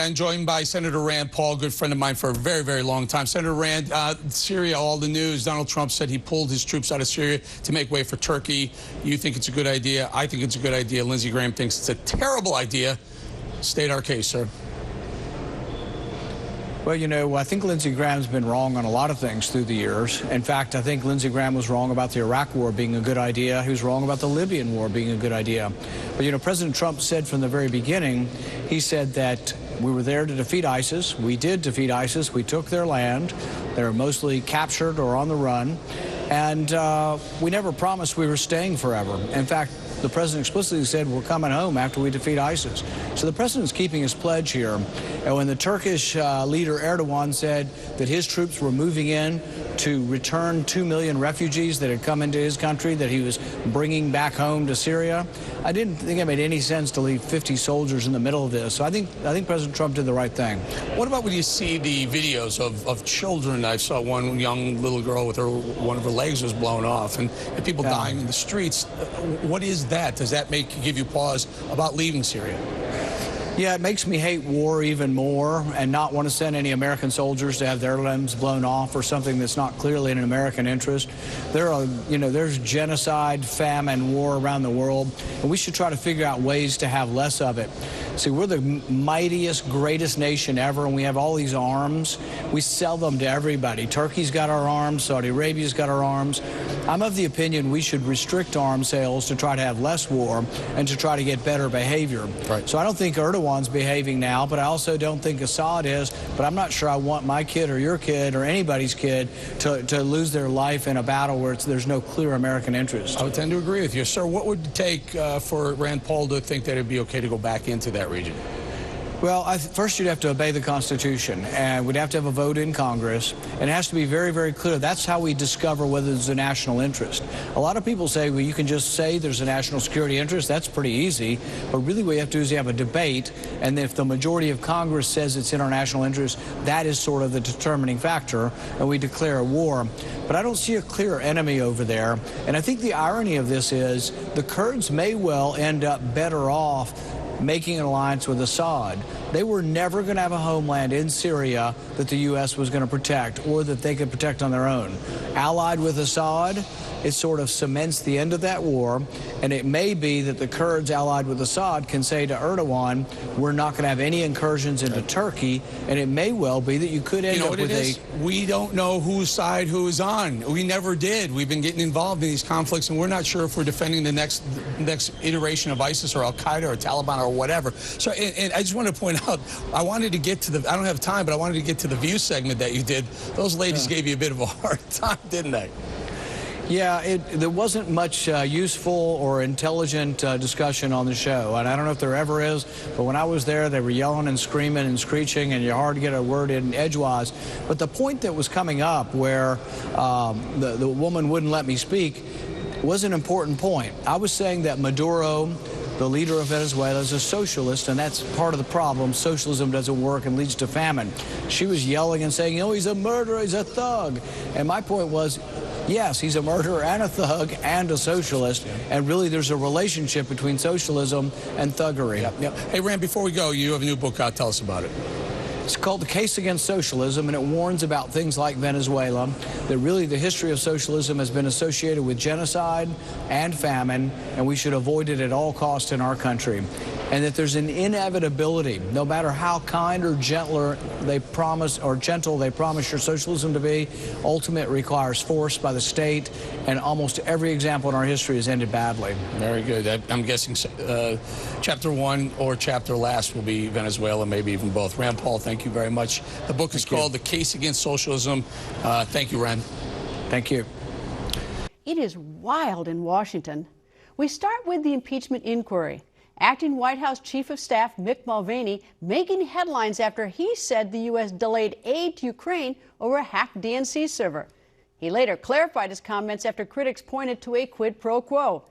and joined by Senator Rand Paul, good friend of mine for a very, very long time. Senator Rand, Syria, all the news. Donald Trump said he pulled his troops out of Syria to make way for Turkey. You think it's a good idea. I think it's a good idea. Lindsey Graham thinks it's a terrible idea. State our case, sir. Well, you know, I think Lindsey Graham's been wrong on a lot of things through the years. In fact, I think Lindsey Graham was wrong about the Iraq war being a good idea. He was wrong about the Libyan war being a good idea. But, you know, President Trump said from the very beginning, he said that we were there to defeat ISIS. We did defeat ISIS. We took their land. They were mostly captured or on the run. And we never promised we were staying forever. In fact, the president explicitly said we're coming home after we defeat ISIS. So the president's keeping his pledge here. And when the Turkish leader Erdogan said that his troops were moving in to return 2 million refugees that had come into his country that he was bringing back home to Syria, I didn't think it made any sense to leave 50 soldiers in the middle of this. So I think President Trump did the right thing. What about when you see the videos of children? I saw one young little girl with one of her legs was blown off, and people dying in the streets. What is that? Does that give you pause about leaving Syria? Yeah, it makes me hate war even more and not want to send any American soldiers to have their limbs blown off or something that's not clearly in an American interest. There's genocide, famine, war around the world, and we should try to figure out ways to have less of it. See, we're the mightiest, greatest nation ever, and we have all these arms. We sell them to everybody. Turkey's got our arms. Saudi Arabia's got our arms. I'm of the opinion we should restrict arms sales to try to have less war and to try to get better behavior. Right. So I don't think Erdogan's behaving now, but I also don't think Assad is. But I'm not sure I want my kid or your kid or anybody's kid to lose their life in a battle where there's no clear American interest. I would tend to agree with you. Sir, what would it take for Rand Paul to think that it would be okay to go back into that region? Well, first you'd have to obey the Constitution, and we'd have to have a vote in Congress, and it has to be very, very clear. That's how we discover whether there's a national interest. A lot of people say, well, you can just say there's a national security interest. That's pretty easy, but really what you have to do is you have a debate, and if the majority of Congress says it's in our national interest, that is sort of the determining factor, and we declare a war. But I don't see a clear enemy over there, and I think the irony of this is the Kurds may well end up better off making an alliance with Assad. They were never going to have a homeland in Syria that the U.S. was going to protect or that they could protect on their own. Allied with Assad, it sort of cements the end of that war, and it may be that the Kurds allied with Assad can say to Erdogan, we're not going to have any incursions into Turkey, and it may well be that you could end up with we don't know whose side who is on. We never did. We've been getting involved in these conflicts, and we're not sure if we're defending the next iteration of ISIS or Al-Qaeda or Taliban or whatever. So, and I just want to point out, I wanted to get to I don't have time, but I wanted to get to the View segment that you did. Those ladies gave you a bit of a hard time, didn't they? Yeah, there wasn't much useful or intelligent discussion on the show, and I don't know if there ever is, but when I was there, they were yelling and screaming and screeching, and you're hard to get a word in edgewise. But the point that was coming up where the woman wouldn't let me speak was an important point. I was saying that Maduro, the leader of Venezuela, is a socialist, and that's part of the problem. Socialism doesn't work and leads to famine. She was yelling and saying, oh, he's a murderer, he's a thug. And my point was, yes, he's a murderer and a thug and a socialist, and really there's a relationship between socialism and thuggery. Yep. Hey, Rand, before we go, you have a new book out. Tell us about it. It's called The Case Against Socialism, and it warns about things like Venezuela, that really the history of socialism has been associated with genocide and famine, and we should avoid it at all costs in our country. And that there's an inevitability, no matter how kind or gentle they promise your socialism to be, ultimately requires force by the state, and almost every example in our history has ended badly. Very good. I'm guessing chapter 1 or chapter last will be Venezuela, maybe even both. Rand Paul, thank you very much. The book is called The Case Against Socialism. Thank you, Rand. Thank you. It is wild in Washington. We start with the impeachment inquiry. Acting White House Chief of Staff Mick Mulvaney making headlines after he said the U.S. delayed aid to Ukraine over a hacked DNC server. He later clarified his comments after critics pointed to a quid pro quo.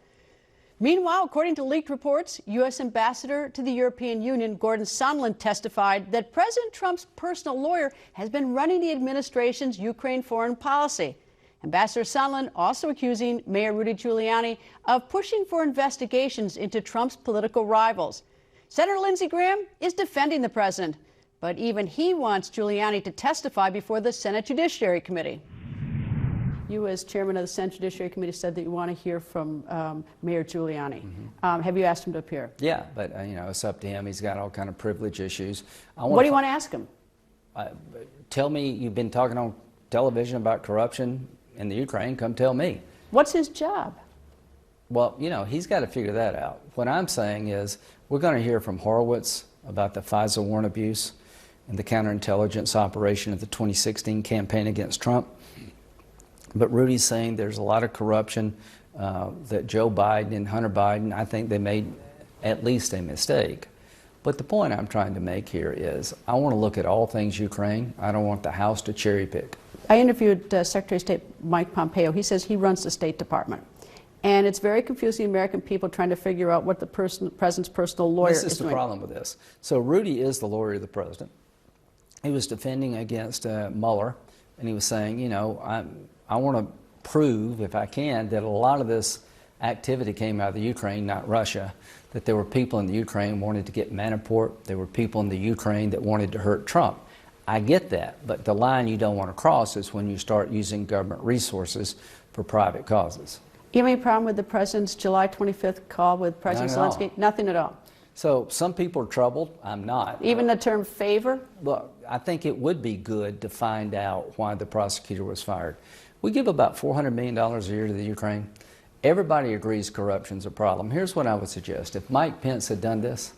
Meanwhile, according to leaked reports, U.S. Ambassador to the European Union Gordon Sondland testified that President Trump's personal lawyer has been running the administration's Ukraine foreign policy. Ambassador Sondland also accusing Mayor Rudy Giuliani of pushing for investigations into Trump's political rivals. Senator Lindsey Graham is defending the president. But even he wants Giuliani to testify before the Senate Judiciary Committee. You, as chairman of the Senate Judiciary Committee, said that you want to hear from Mayor Giuliani. Have you asked him to appear? Yeah, but you know, it's up to him. He's got all kind of privilege issues. What do you want to ask him? Tell me, you've been talking on television about corruption in the Ukraine. Come tell me. What's his job? Well, you know, he's got to figure that out. What I'm saying is we're going to hear from Horowitz about the FISA warrant abuse and the counterintelligence operation of the 2016 campaign against Trump. But Rudy's saying there's a lot of corruption, that Joe Biden and Hunter Biden, I think they made at least a mistake. But the point I'm trying to make here is I want to look at all things Ukraine. I don't want the House to cherry pick. I interviewed Secretary of State Mike Pompeo. He says he runs the State Department. And it's very confusing American people trying to figure out what the president's personal lawyer is doing. This is the problem with this. So Rudy is the lawyer of the president. He was defending against Mueller, and he was saying, you know, I want to prove, if I can, that a lot of this activity came out of the Ukraine, not Russia, that there were people in the Ukraine who wanted to get Manafort, there were people in the Ukraine that wanted to hurt Trump. I get that, but the line you don't want to cross is when you start using government resources for private causes. You have any problem with the president's July 25th call with President Zelensky? Nothing at all. So some people are troubled. I'm not. Even the term favor? Look, I think it would be good to find out why the prosecutor was fired. We give about $400 million a year to the Ukraine. Everybody agrees corruption's a problem. Here's what I would suggest. If Mike Pence had done this,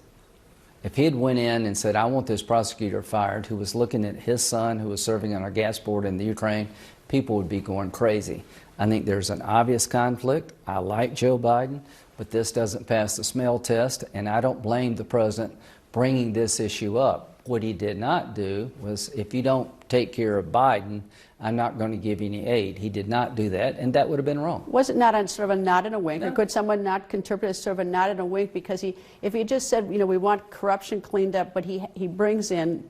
if he had went in and said, I want this prosecutor fired, who was looking at his son who was serving on a gas board in the Ukraine, people would be going crazy. I think there's an obvious conflict. I like Joe Biden, but this doesn't pass the smell test, and I don't blame the president bringing this issue up. What he did not do was, if you don't take care of Biden, I'm not going to give you any aid. He did not do that, and that would have been wrong. Was it not a sort of a nod and a wink? No. Or could someone not interpret it as sort of a nod and a wink? Because if he just said, you know, we want corruption cleaned up, but he brings in,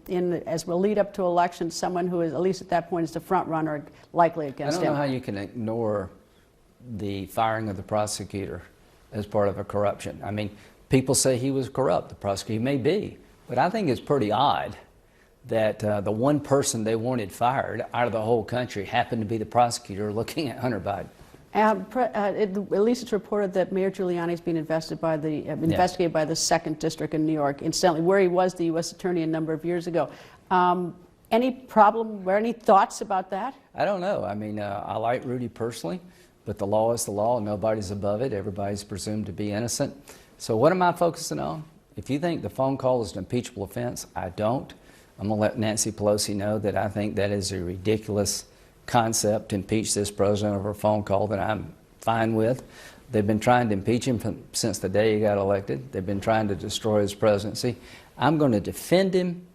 as we lead up to election, someone who is, at least at that point, is the front runner likely against him. I don't know how you can ignore the firing of the prosecutor as part of a corruption. I mean, people say he was corrupt. The prosecutor may be, but I think it's pretty odd that the one person they wanted fired out of the whole country happened to be the prosecutor looking at Hunter Biden. At least it's reported that Mayor Giuliani is being investigated by the 2nd District in New York, incidentally, where he was the U.S. Attorney a number of years ago. Any problem or any thoughts about that? I don't know. I mean, I like Rudy personally, but the law is the law. Nobody's above it. Everybody's presumed to be innocent. So what am I focusing on? If you think the phone call is an impeachable offense, I don't. I'm going to let Nancy Pelosi know that I think that is a ridiculous concept to impeach this president over a phone call that I'm fine with. They've been trying to impeach him since the day he got elected. They've been trying to destroy his presidency. I'm going to defend him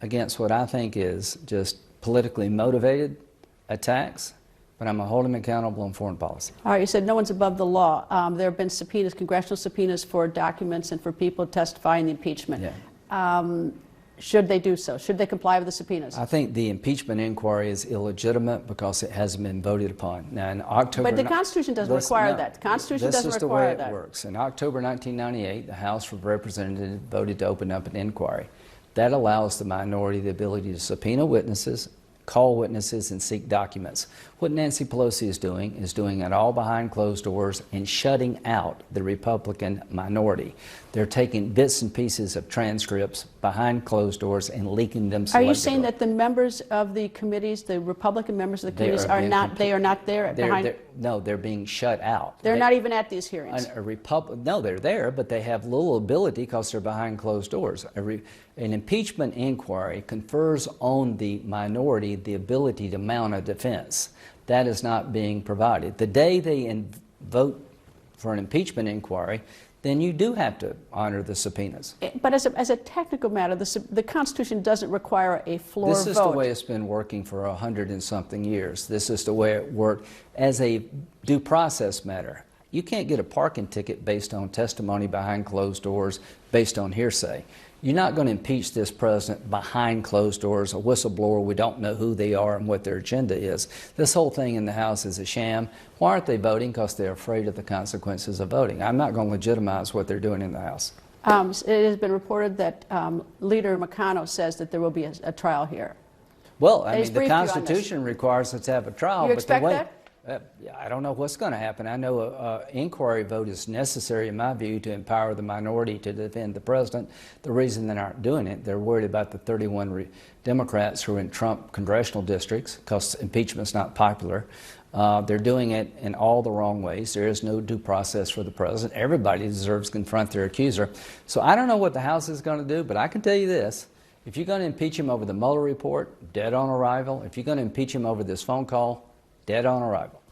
against what I think is just politically motivated attacks, but I'm going to hold him accountable on foreign policy. All right, you said no one's above the law. There have been subpoenas, congressional subpoenas for documents and for people testifying in the impeachment. Yeah. Should they do so? Should they comply with the subpoenas? I think the impeachment inquiry is illegitimate because it hasn't been voted upon. Now, in October, but the Constitution doesn't require that. The Constitution doesn't require that. This is the way it works. In October 1998, the House of Representatives voted to open up an inquiry. That allows the minority the ability to subpoena witnesses, call witnesses, and seek documents. What Nancy Pelosi is doing it all behind closed doors and shutting out the Republican minority. They're taking bits and pieces of transcripts behind closed doors and leaking them. Are you saying that the members of the committees, the Republican members of the committees, are not there behind? No, they're being shut out. They're not even at these hearings. No, they're there, but they have little ability because they're behind closed doors. An impeachment inquiry confers on the minority the ability to mount a defense. That is not being provided. The day they vote for an impeachment inquiry, then you do have to honor the subpoenas. But as a technical matter, the Constitution doesn't require a floor vote. This is the way it's been working for 100 and something years. This is the way it worked as a due process matter. You can't get a parking ticket based on testimony behind closed doors, based on hearsay. You're not going to impeach this president behind closed doors, a whistleblower. We don't know who they are and what their agenda is. This whole thing in the House is a sham. Why aren't they voting? Because they're afraid of the consequences of voting. I'm not going to legitimize what they're doing in the House. It has been reported that Leader Makano says that there will be a trial here. Well, I mean, the Constitution requires us to have a trial. You expect that? I don't know what's going to happen. I know an inquiry vote is necessary, in my view, to empower the minority to defend the president. The reason they aren't doing it, they're worried about the 31 Democrats who are in Trump congressional districts, because impeachment's not popular. They're doing it in all the wrong ways. There is no due process for the president. Everybody deserves to confront their accuser. So I don't know what the House is going to do, but I can tell you this. If you're going to impeach him over the Mueller report, dead on arrival. If you're going to impeach him over this phone call, dead on arrival.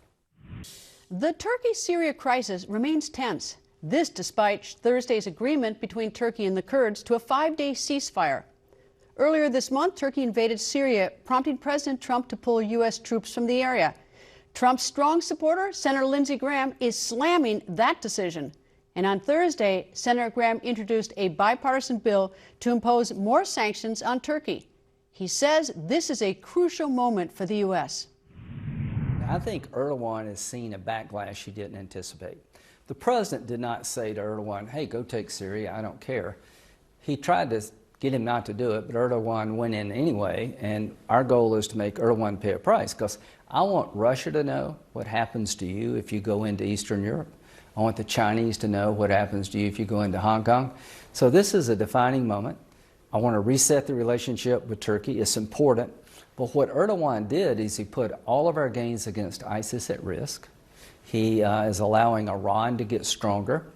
The Turkey-Syria crisis remains tense. This despite Thursday's agreement between Turkey and the Kurds to a 5-day ceasefire. Earlier this month, Turkey invaded Syria, prompting President Trump to pull U.S. troops from the area. Trump's strong supporter, Senator Lindsey Graham, is slamming that decision. And on Thursday, Senator Graham introduced a bipartisan bill to impose more sanctions on Turkey. He says this is a crucial moment for the U.S. I think Erdogan has seen a backlash he didn't anticipate. The president did not say to Erdogan, hey, go take Syria, I don't care. He tried to get him not to do it, but Erdogan went in anyway, and our goal is to make Erdogan pay a price, because I want Russia to know what happens to you if you go into Eastern Europe. I want the Chinese to know what happens to you if you go into Hong Kong. So this is a defining moment. I want to reset the relationship with Turkey. It's important. But what Erdogan did is he put all of our gains against ISIS at risk. He is allowing Iran to get stronger,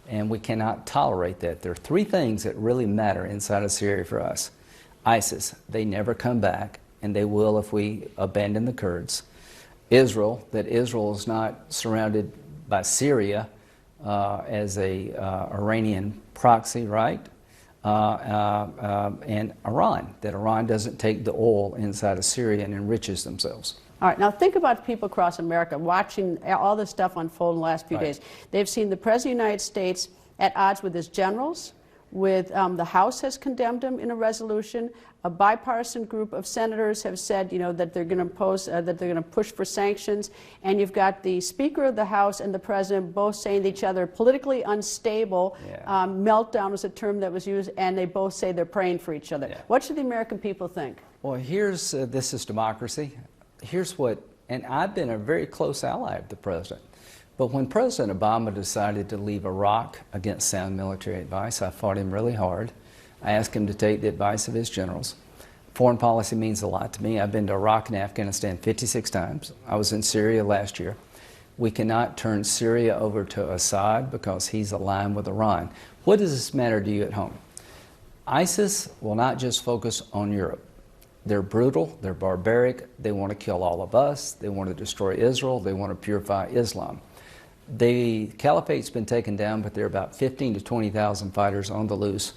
and we cannot tolerate that. There are three things that really matter inside of Syria for us. ISIS, they never come back, and they will if we abandon the Kurds. Israel, that Israel is not surrounded by Syria as a Iranian proxy, right? And Iran, that Iran doesn't take the oil inside of Syria and enriches themselves. All right, now think about people across America watching all this stuff unfold in the last few days. They've seen the President of the United States at odds with his generals, with the House has condemned him in a resolution. A bipartisan group of senators have said, you know, that they're going to push for sanctions, and you've got the Speaker of the House and the President both saying to each other, politically unstable. Meltdown was a term that was used, and they both say they're praying for each other. What should the American people think? Well, here's this is democracy. Here's what, and I've been a very close ally of the president. But when President Obama decided to leave Iraq against sound military advice, I fought him really hard. I asked him to take the advice of his generals. Foreign policy means a lot to me. I've been to Iraq and Afghanistan 56 times. I was in Syria last year. We cannot turn Syria over to Assad because he's aligned with Iran. What does this matter to you at home? ISIS will not just focus on Europe. They're brutal, they're barbaric, they want to kill all of us, they want to destroy Israel, they want to purify Islam. The caliphate's been taken down, but there are about 15 to 20,000 fighters on the loose.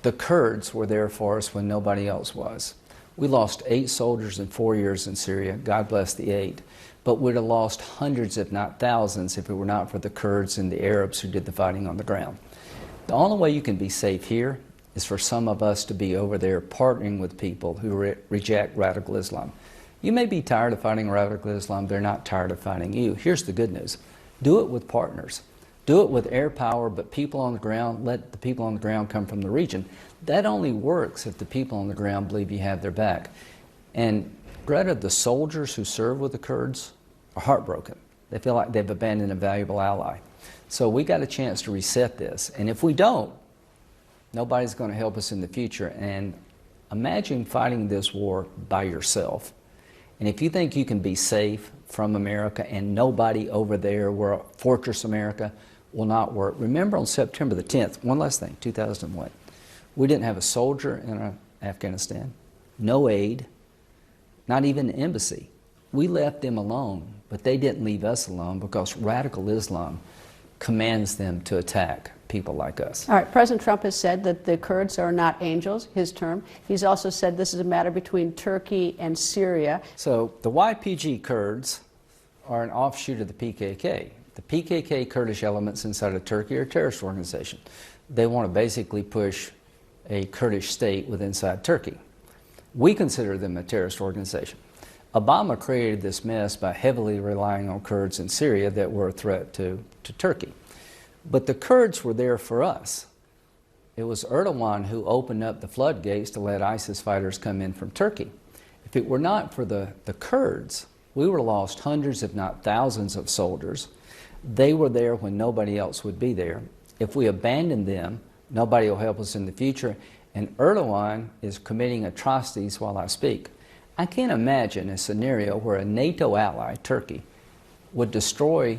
The Kurds were there for us when nobody else was. We lost 8 soldiers in 4 years in Syria, God bless the 8, but we'd have lost hundreds if not thousands if it were not for the Kurds and the Arabs who did the fighting on the ground. The only way you can be safe here is for some of us to be over there partnering with people who reject radical Islam. You may be tired of fighting radical Islam, they're not tired of fighting you. Here's the good news. Do it with partners. Do it with air power, but people on the ground, let the people on the ground come from the region. That only works if the people on the ground believe you have their back. And Greta, the soldiers who serve with the Kurds are heartbroken. They feel like they've abandoned a valuable ally. So we got a chance to reset this. And if we don't, nobody's going to help us in the future. And imagine fighting this war by yourself. And if you think you can be safe from America and nobody over there, where Fortress America will not work. Remember on September the 10th, one last thing, 2001, we didn't have a soldier in Afghanistan, no aid, not even an embassy. We left them alone, but they didn't leave us alone because radical Islam commands them to attack people like us. All right, President Trump has said that the Kurds are not angels, his term. He's also said this is a matter between Turkey and Syria. So the YPG Kurds are an offshoot of the PKK. The PKK Kurdish elements inside of Turkey are a terrorist organization. They want to basically push a Kurdish state within inside Turkey. We consider them a terrorist organization. Obama created this mess by heavily relying on Kurds in Syria that were a threat to Turkey. But the Kurds were there for us. It was Erdogan who opened up the floodgates to let ISIS fighters come in from Turkey. If it were not for the Kurds, we would have lost hundreds, if not thousands, of soldiers. They were there when nobody else would be there. If we abandon them, nobody will help us in the future. And Erdogan is committing atrocities while I speak. I can't imagine a scenario where a NATO ally, Turkey, would destroy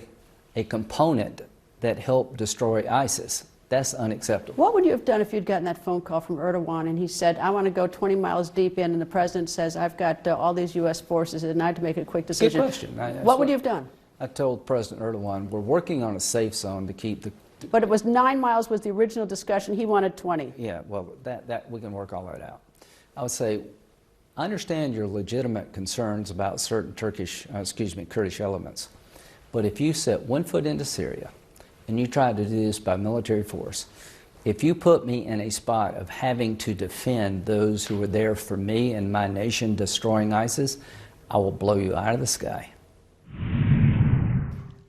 a component that helped destroy ISIS. That's unacceptable. What would you have done if you'd gotten that phone call from Erdogan and he said, I want to go 20 miles deep in, and the president says, I've got all these U.S. forces, and I have to make a quick decision? Good question. What would you have done? I told President Erdogan, we're working on a safe zone to keep the... But it was 9 miles was the original discussion. He wanted 20. Yeah, well, that we can work all that out. I would say, I understand your legitimate concerns about certain Kurdish elements. But if you set one foot into Syria, and you tried to do this by military force, if you put me in a spot of having to defend those who were there for me and my nation destroying ISIS, I will blow you out of the sky.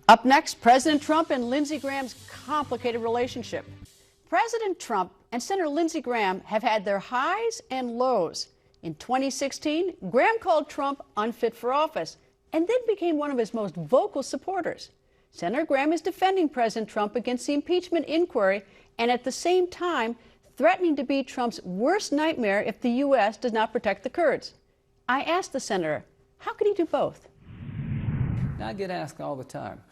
Up next, President Trump and Lindsey Graham's complicated relationship. President Trump and Senator Lindsey Graham have had their highs and lows. In 2016, Graham called Trump unfit for office and then became one of his most vocal supporters. Senator Graham is defending President Trump against the impeachment inquiry and at the same time threatening to be Trump's worst nightmare if the U.S. does not protect the Kurds. I asked the senator, how could he do both? Now, I get asked all the time,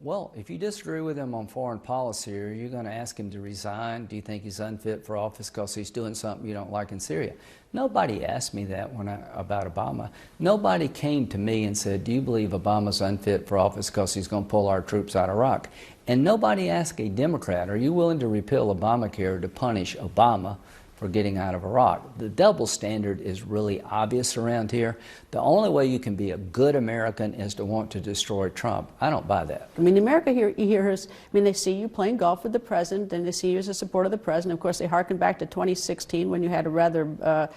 well, if you disagree with him on foreign policy, are you going to ask him to resign? Do you think he's unfit for office because he's doing something you don't like in Syria? Nobody asked me that about Obama. Nobody came to me and said, do you believe Obama's unfit for office because he's going to pull our troops out of Iraq? And nobody asked a Democrat, are you willing to repeal Obamacare to punish Obama for getting out of Iraq? The double standard is really obvious around here. The only way you can be a good American is to want to destroy Trump. I don't buy that. I mean, America hears, they see you playing golf with the president, and they see you as a supporter of the president. Of course, they harken back to 2016 when you had a rather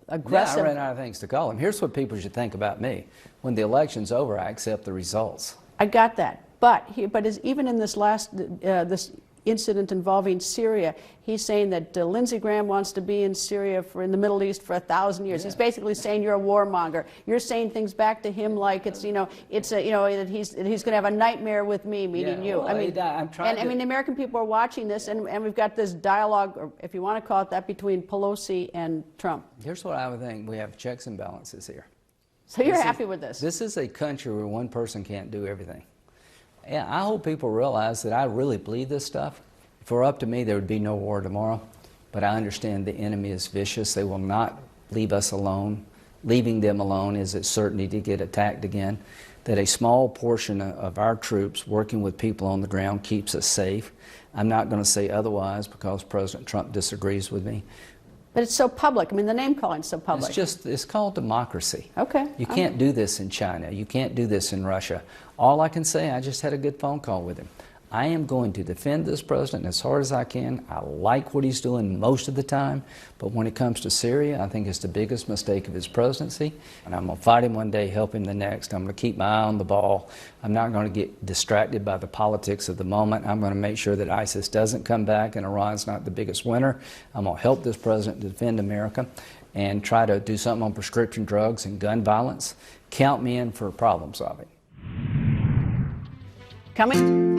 aggressive... Yeah, I ran out of things to call him. Here's what people should think about me. When the election's over, I accept the results. I got that. But even in this last this incident involving Syria, he's saying that Lindsey Graham wants to be in Syria in the Middle East for 1,000 years. Yeah. He's basically saying you're a warmonger. You're saying things back to him like it's that he's going to have a nightmare with me, meaning you. Well, the American people are watching this, and we've got this dialogue, or if you want to call it that, between Pelosi and Trump. Here's what I would think: we have checks and balances here. So you're happy with this? This is a country where one person can't do everything. Yeah, I hope people realize that I really believe this stuff. If it were up to me, there would be no war tomorrow. But I understand the enemy is vicious. They will not leave us alone. Leaving them alone is a certainty to get attacked again. That a small portion of our troops working with people on the ground keeps us safe. I'm not going to say otherwise because President Trump disagrees with me. But it's so public. The name calling is so public. It's called democracy. Okay. You can't do this in China. You can't do this in Russia. All I can say, I just had a good phone call with him. I am going to defend this president as hard as I can. I like what he's doing most of the time, but when it comes to Syria, I think it's the biggest mistake of his presidency, and I'm going to fight him one day, help him the next. I'm going to keep my eye on the ball. I'm not going to get distracted by the politics of the moment. I'm going to make sure that ISIS doesn't come back and Iran's not the biggest winner. I'm going to help this president defend America and try to do something on prescription drugs and gun violence. Count me in for problem solving. Coming.